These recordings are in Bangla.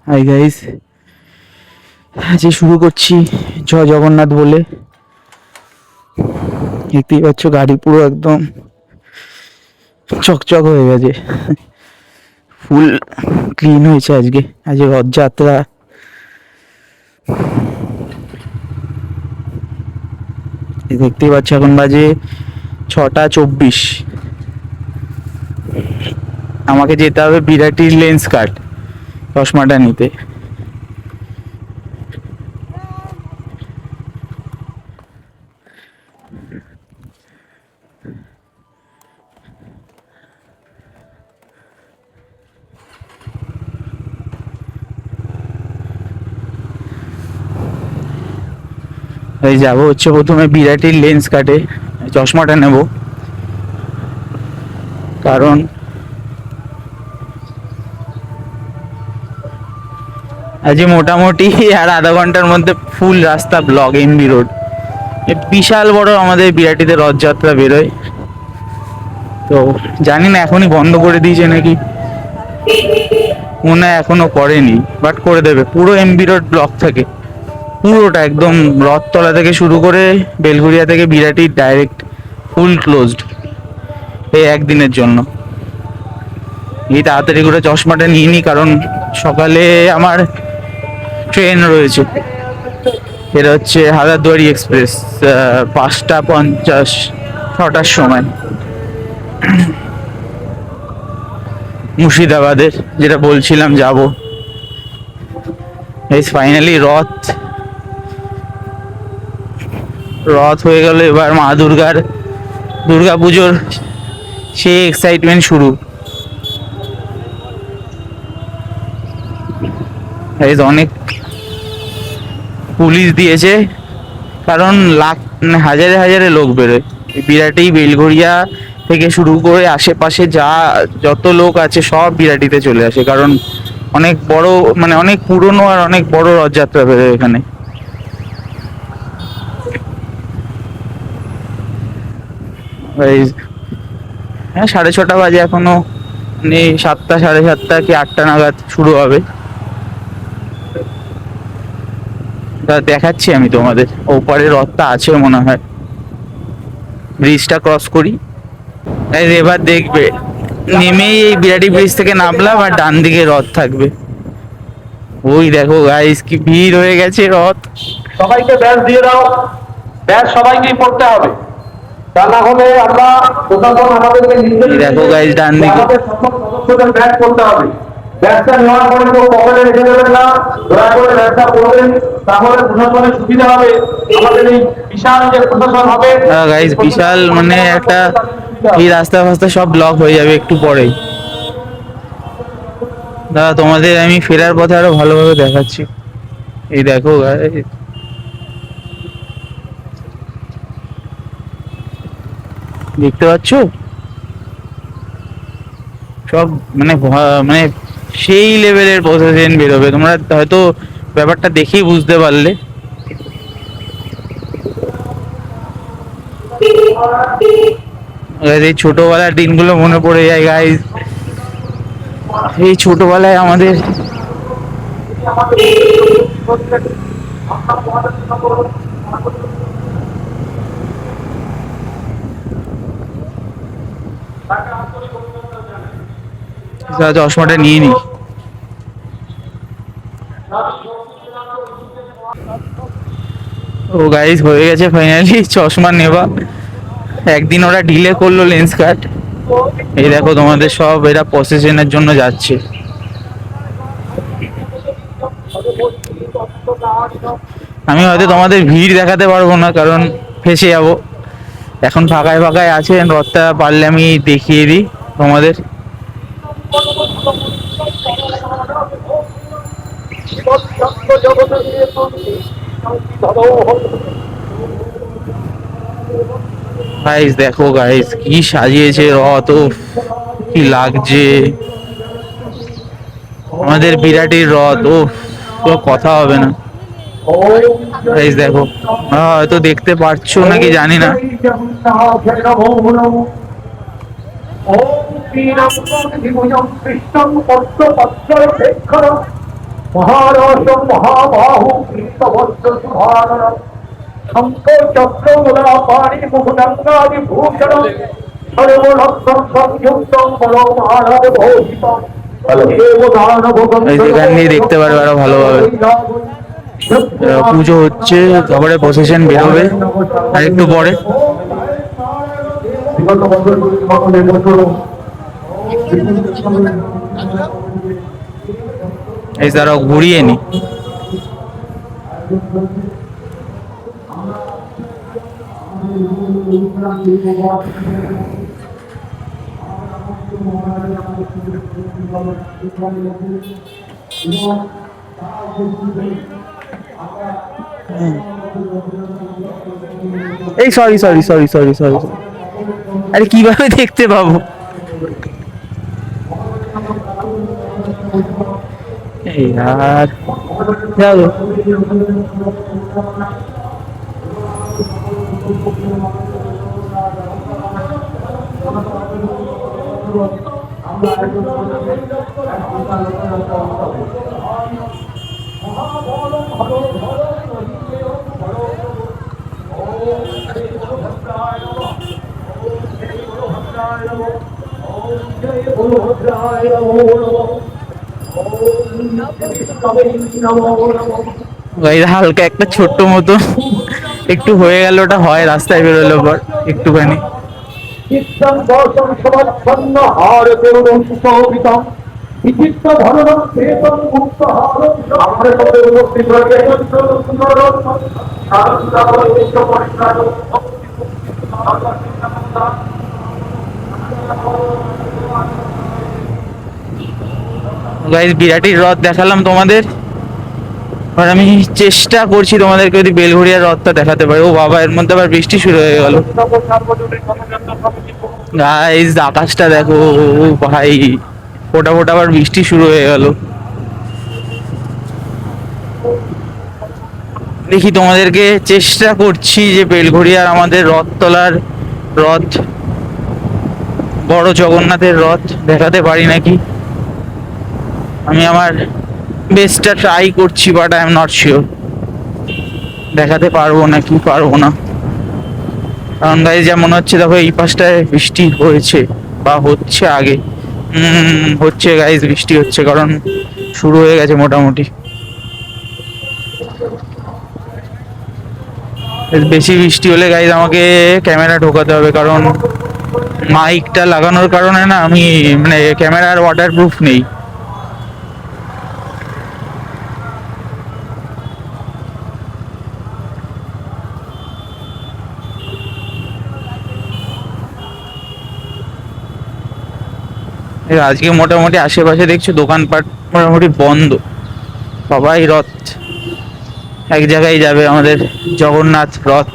হাই গাইস, আজকে শুরু করছি জয় জগন্নাথ বলে। দেখতেই পাচ্ছ গাড়ি পুরো একদম চকচক হয়ে গেছে, ফুল ক্লিন হয়েছে। আজকে রথযাত্রা। দেখতেই পাচ্ছ এখন বাজে 6:24। আমাকে যেতে হবে বিরাটির লেন্স কার্ট চশমাটা নিতে। এই যাবো হচ্ছে প্রথমে বিরাটির লেন্স কাটে চশমাটা নেব, কারণ আজকে মোটামুটি আর আধা ঘন্টার মধ্যে ফুল রাস্তা ব্লক। এমবি রোড বিশাল বড় আমাদের বিরাটিতে রথযাত্রা বেরোয়। তো জানি না এখনই বন্ধ করে দিয়েছে নাকি, মনে হয় এখনো করেনি, বাট করে দেবে। পুরো এমবি রোড ব্লক থাকে, পুরোটা একদম রথতলা থেকে শুরু করে বেলঘুরিয়া থেকে বিরাটি ডাইরেক্ট ফুল ক্লোজড এই একদিনের জন্য। এই তাড়াতাড়ি করে চশমাটা নিয়ে নি, কারণ সকালে আমার ট্রেন রয়েছে। এটা হচ্ছে হাজারদুয়ারি এক্সপ্রেস, 5:50 6টার সময় মুর্শিদাবাদের, যেটা বলছিলাম যাব। এই ফাইনালি রথ রথ হয়ে গেল। এবার মা দুর্গা পুজোর সেই এক্সাইটমেন্ট শুরু। অনেক পুলিশ দিয়েছে, কারণ হাজারে হাজারে লোক বেরোয় বিরাটি। বেলঘরিয়া থেকে শুরু করে আশেপাশে যত লোক আছে সব বিরাটিতে চলে আসে, কারণ অনেক বড়, মানে অনেক পুরনো আর অনেক বড় রথযাত্রা বেরোয় এখানে। হ্যাঁ, 6:30 বাজে এখনো, মানে 7টা 7:30 কি 8টা নাগাদ শুরু হবে। দেখাচ্ছি আমি তোমাদের, ওপারে রথটা আছে মনে হয়। ব্রিজটা ক্রস করি, এবার দেখবে নেমেই এই বিরাটি ব্রিজ থেকে নামলাম আর ডান দিকে রথ থাকবে। ওই দেখো গাইস, কি ভিড় হয়ে গেছে। রথ সবাইকে ব্যাচ দিয়ে দাও, ব্যাচ সবাইকেই পড়তে হবে, তা না হলে আমরা প্রশাসন আমাদেরকে দেখো গাইস ডান দিকে সদস্যদের ব্যাচ করতে হবে। ব্যাচটা নেওয়ার পরে কেউ পকেটে রেখে দেবেন না, দয়া করে ব্যাচটা করবেন, তাহলে প্রশাসনের সুবিধা হবে। আমাদের এই বিশাল যে প্রশাসন হবে গাইস, বিশাল মানে একটা এই রাস্তা ফাস্তা সব ব্লক হয়ে যাবে একটু পরেই। দাদা তোমাদের আমি ফেরার পথে আরো ভালোভাবে দেখাচ্ছি। এই দেখো গাইস, দেখতে পাচ্ছ সব, মানে মানে সেই লেভেলের প্রসেশন বেরোবে। তোমরা হয়তো ব্যাপারটা দেখেই বুঝতে পারলে। এই ছোটবেলার দিনগুলো মনে পড়ে যায় গাইস। এই ছোটবেলায় আমাদের চশমাটা নিয়ে নি। ও গাইস, হয়ে গেছে ফাইনালি চশমা নেওয়া। একদিন ওরা ডিলে করলো লেন্স কাট। এই দেখো তোমাদের সব এরা প্রসেশনের জন্য যাচ্ছে। আমি হয়তো তোমাদের ভিড় দেখাতে পারবো না, কারণ ফেসে যাবো। এখন ফাঁকায় ফাঁকায় আছে রথটা, পারলে আমি দেখিয়ে দিই তোমাদের। গাইস দেখো গাইস, কি সাজিয়েছে রথ, কি লাগছে আমাদের বিরাটির রথ। কথা হবে না। গাইস দেখো, হয়তো দেখতে পারছো নাকি জানি না। মহারস মহাবাহু কৃতবস্ত্র সুভানন শঙ্খ চক্র গদা পাণি মুকুটাঙ্গাদি ভূষণ সর্বলক্ষণ সংযুক্ত পরমানব ভৌষিত এখান দিয়ে দেখতে পারবে আরো ভালোভাবে। পুজো হচ্ছে, তারপরে প্রসেশন বেরোবে আর একটু পরে। এই তারা ঘুরিয়ে নি। এই sorry sorry sorry sorry sorry, আরে কিভাবে দেখতে পাবো? এই यार চলো। হালকা একটা ছোট্ট মতো একটু হয়ে গেল, ওটা হয় রাস্তায় বেরোলো পর একটুখানি। বিচিত্র ধরন চেতন মুক্ত আমাদের মধ্যে উপস্থিত রয়েছে গাইস বিরাটির রথ দেখালাম তোমাদের, আর আমি চেষ্টা করছি তোমাদেরকে যদি বেলঘড়িয়ার রথটা দেখাতে পারি। ও বাবা, এর মধ্যে আবার বৃষ্টি শুরু হয়ে গেল। গাইস আকাশটা দেখো ভাই, ফোটা ফোটা আবার বৃষ্টি শুরু হয়ে গেল। দেখি তোমাদেরকে চেষ্টা করছি যে বেলঘড়িয়ার আমাদের রথ তোলার রথ, বড় জগন্নাথের রথ দেখাতে পারি নাকি। আমি আমার বেস্টটা ট্রাই করছি, but I am not sure দেখাতে পারবো নাকি পারবো না। কারণ গাইস যা মনে হচ্ছে, দেখো এই পাশটায় বৃষ্টি হয়েছে বা হচ্ছে আগে, হচ্ছে গাইস বৃষ্টি হচ্ছে, কারণ শুরু হয়ে গেছে মোটামুটি। বেশি বৃষ্টি হলে গাইস আমাকে ক্যামেরা ঢোকাতে হবে, কারণ মাইকটা লাগানোর কারণে না আমি মানে ক্যামেরার ওয়াটারপ্রুফ নেই। আজকে মোটামুটি আশেপাশে দেখছো দোকানপাট মোটামুটি বন্ধ, সবাই রথ এক জায়গায় যাবে, আমাদের জগন্নাথ রথ।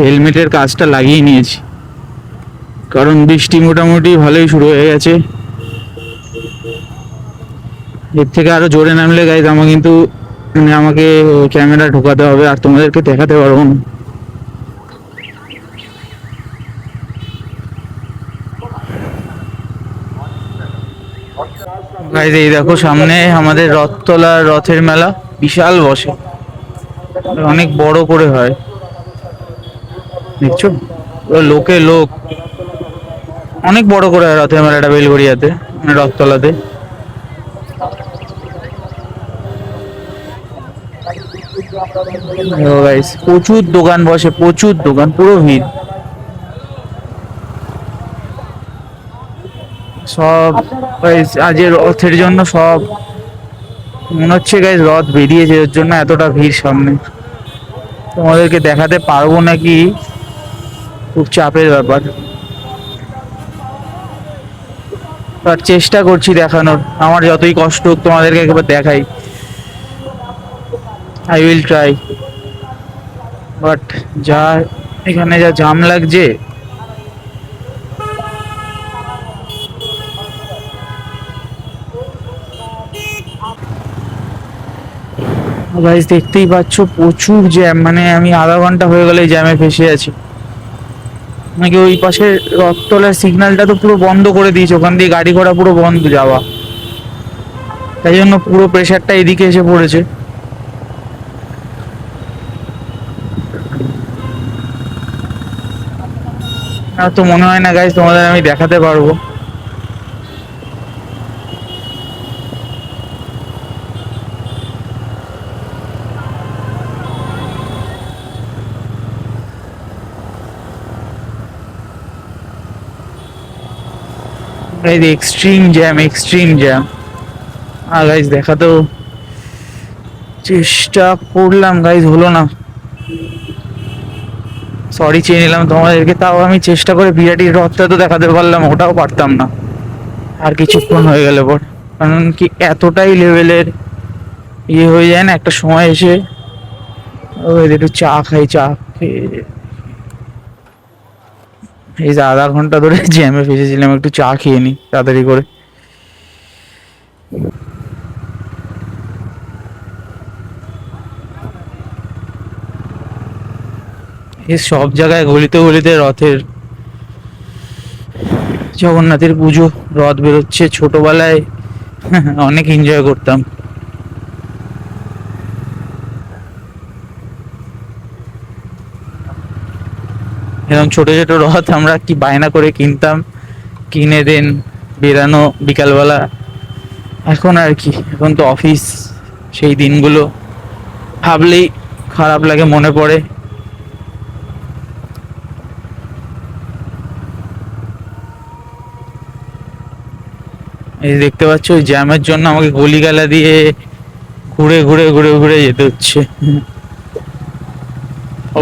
হেলমেটের কাজটা লাগিয়ে নিয়েছি, কারণ বৃষ্টি মোটামুটি ভালোই শুরু হয়ে গেছে। এর থেকে আরো জোরে নামলে গাইজ আমার কিন্তু মানে আমাকে ক্যামেরা ঢোকাতে হবে, আর তোমাদেরকে দেখাতে পারবো না। গাইজ এই দেখো সামনে আমাদের রথতলা, রথের মেলা বিশাল বসে, অনেক বড় করে হয়, দেখছো লোকে লোক, অনেক বড় করে হয় রথের মেলাটা বেলঘড়িয়াতে, মানে রথতলাতে। প্রচুর দোকান বসে, প্রচুর দোকান, পুরো ভিড়। সব আজ রথের জন্য সব মনে হচ্ছে গাইজ রথ বেরিয়েছে, এর জন্য এতটা ভিড় সামনে। তোমাদেরকে দেখাতে পারবো নাকি খুব চাপের ব্যাপার। আর চেষ্টা করছি দেখানোর, আমার যতই কষ্ট হোক তোমাদেরকে একবার দেখাই। I will try. বাট যা এখানে যা জাম লাগছে, গাইস দেখতেই পাচ্ছ প্রচুর জ্যাম, মানে আমি আধা ঘন্টা হয়ে গেলে জ্যামে ফেসে আছি। নাকি ওই পাশে রথতলার সিগন্যালটা তো পুরো বন্ধ করে দিয়েছে, ওখান দিয়ে গাড়ি ঘোড়া পুরো বন্ধ যাওয়া, তাই জন্য পুরো প্রেশারটা এদিকে এসে পড়েছে। আর তো মনে হয় না গাইস তোমাদের আমি দেখাতে পারবো। Guys extreme jam, extreme jam. আর গাইস দেখাতেও চেষ্টা করলাম গাইস, হলো না। সরি চেয়ে নিলাম তোমাদেরকে, তাও আমি চেষ্টা করে বিরাটির রথটা তো দেখাতে পারলাম, ওটাও পারতাম না আর কিছুক্ষণ হয়ে গেলে পর। কারণ কি এতটাই লেভেলের ইয়ে হয়ে যায় না একটা সময় এসে। ওই একটু চা খাই, চা খেয়ে এই যে আধা ঘন্টা ধরে জ্যামে ফেসেছিলাম, একটু চা খেয়ে নি তাড়াতাড়ি করে। এই সব জায়গায় গলিতে গলিতে রথের, জগন্নাথের পুজো, রথ বেরোচ্ছে। ছোটবেলায় অনেক এনজয় করতাম। এরকম ছোট ছোট রথ আমরা কি বায়না করে কিনতাম, কিনে দেন বেরানো বিকালবেলা। এখন আর কি, এখন তো অফিস, সেই দিনগুলো ভাবলেই খারাপ লাগে, মনে পড়ে। এই যে দেখতে পাচ্ছ ওই জ্যামের জন্য আমাকে গলিগালা দিয়ে ঘুরে ঘুরে ঘুরে ঘুরে যেতে হচ্ছে।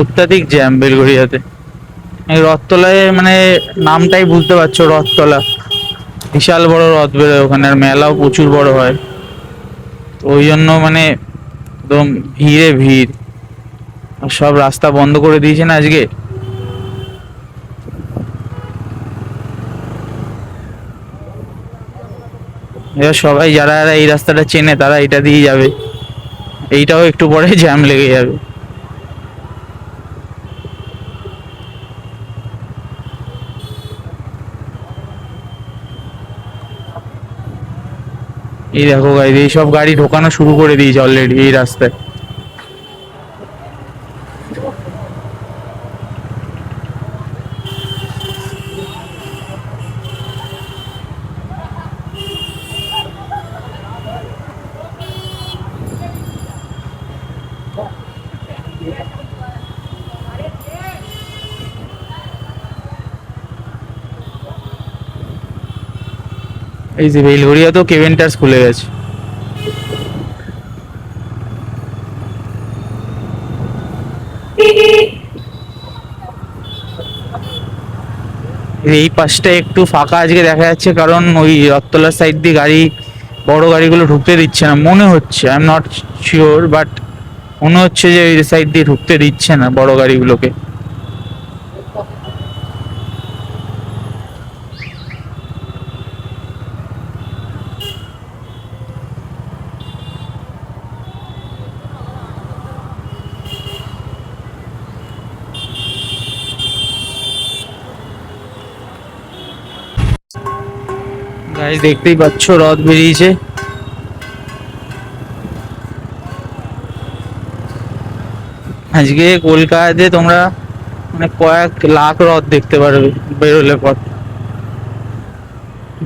অত্যাধিক জ্যাম বেলঘড়িয়াতে। এই রথতলায় মানে নামটাই বুঝতে পারছো, রথতলা বিশাল বড় রথ বেরোয় ওখানে, আর মেলাও প্রচুর বড় হয়। তো ওই জন্য মানে একদম ভিড়ে ভিড়। আর সব রাস্তা বন্ধ করে দিয়েছে না আজকে। এবার সবাই যারা যারা এই রাস্তাটা চেনে তারা এটা দিয়ে যাবে, এইটাও একটু পরে জ্যাম লেগে যাবে। এই দেখো গাইজ, এইসব গাড়ি ঢোকানো শুরু করে দিয়েছে অলরেডি এই রাস্তায়। এই যে বেলঘড়িয়া তো কেভেন্টার্স খুলে গেছে। এই পাশটা একটু ফাঁকা আজকে দেখা যাচ্ছে, কারণ ওই রথতলার সাইড দিয়ে গাড়ি, বড় গাড়িগুলো ঢুকতে দিচ্ছে না মনে হচ্ছে, I am not sure, but মনে হচ্ছে যে ওই সাইড দিয়ে ঢুকতে দিচ্ছে না বড় গাড়িগুলোকে। গাইস দেখতেই পাচ্ছ রথ বেরিয়েছে। আজকে কলকাতাতে তোমরা মানে কয়েক লাখ রথ দেখতে পারবে বেরোলে পর,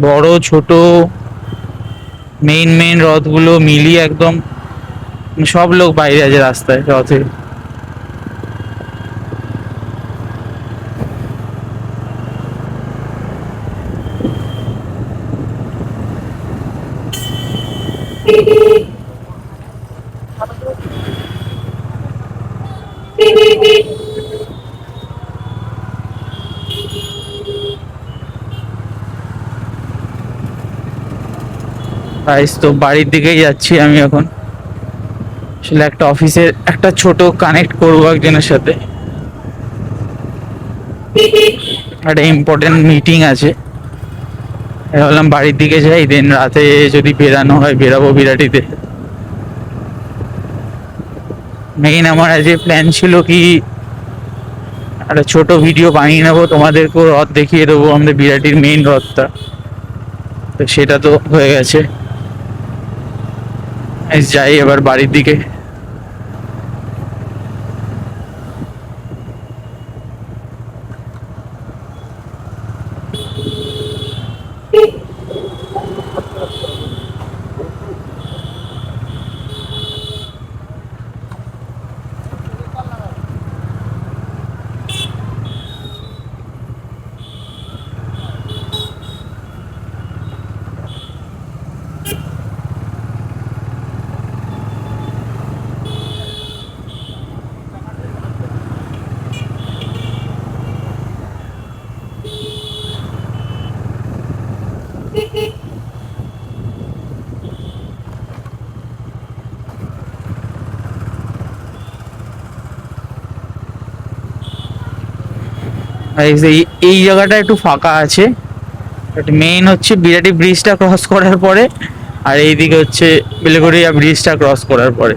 বড় ছোট মেইন মেইন রথগুলো মিলিয়ে একদম সব লোক বাইরে আছে রাস্তায় রথে। গাইস, তো বাড়ির দিকেই যাচ্ছি আমি এখন। আসলে একটা অফিসের একটা ছোট কানেক্ট করবো একজনের সাথে, একটা ইম্পর্টেন্ট মিটিং আছে। ভাবলাম বাড়ির দিকে যাই, দেন রাতে যদি বেরানো হয় বেরাবো বিরাটিতে। মেইন আমার আজ প্ল্যান ছিল কি, একটা ছোট ভিডিও বানিয়ে নেবো, তোমাদেরকেও রথ দেখিয়ে দেবো, আমাদের বিরাটির মেইন রথটা। তো সেটা তো হয়ে গেছে। যাই এবার বাড়ির দিকে। এই এই জায়গাটা একটু ফাঁকা আছে, বাট মেইন হচ্ছে বিরাটি ব্রিজটা ক্রস করার পরে, আর এইদিকে হচ্ছে বেলঘরিয়া ব্রিজটা ক্রস করার পরে।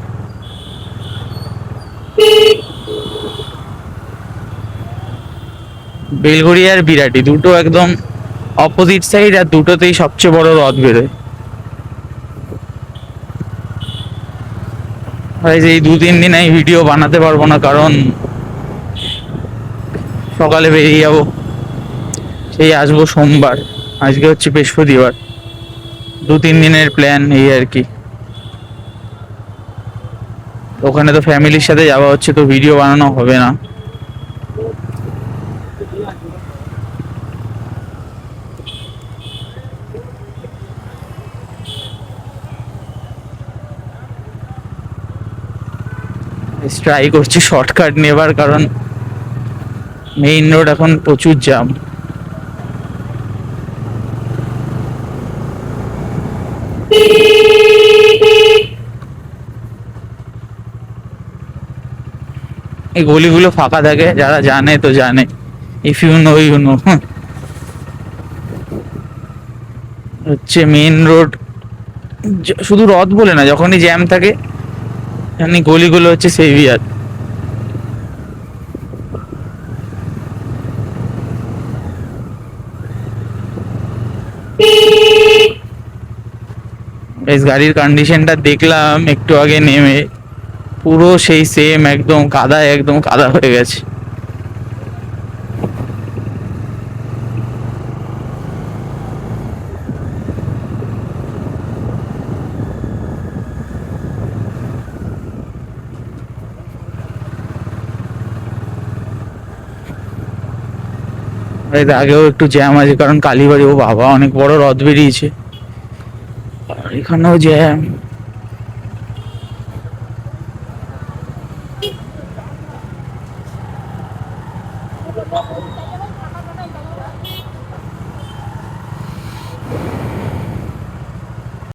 বেলঘরিয়া আর বিরাটি দুটো একদম অপোজিট সাইড, আর দুটোতেই সবচেয়ে বড় রথ বেরোয়। এই 2-3 দিন আমি ভিডিও বানাতে পারবো না, কারণ সকালে বেরিয়ে যাবো, সেই আসবো সোমবার। আজকে হচ্ছে বৃহস্পতিবার। 2-3 দিনের প্ল্যান এই আর কি। ওখানে তো ফ্যামিলির সাথে যাওয়া হচ্ছে, তো ভিডিও বানানো হবে না। ট্রাই করছি শর্টকাট নেবার, কারণ মেইন রোড এখন প্রচুর জ্যাম। এই গলিগুলো ফাঁকা থাকে, যারা জানে তো জানে, if you know you know. হচ্ছে মেইন রোড, শুধু রথ বলে না, যখনই জ্যাম থাকে এমনি গলিগুলো হচ্ছে সেভিয়ার। বেশ, গাড়ির কন্ডিশনটা দেখলাম একটু আগে নেমে, পুরো সেই সেম একদম কাদা, একদম কাদা হয়ে গেছে। এর আগেও একটু জ্যাম আছে, কারণ কালীবাড়ি, ও বাবা অনেক বড় রথ বেরিয়েছে, আর এখানেও জ্যাম।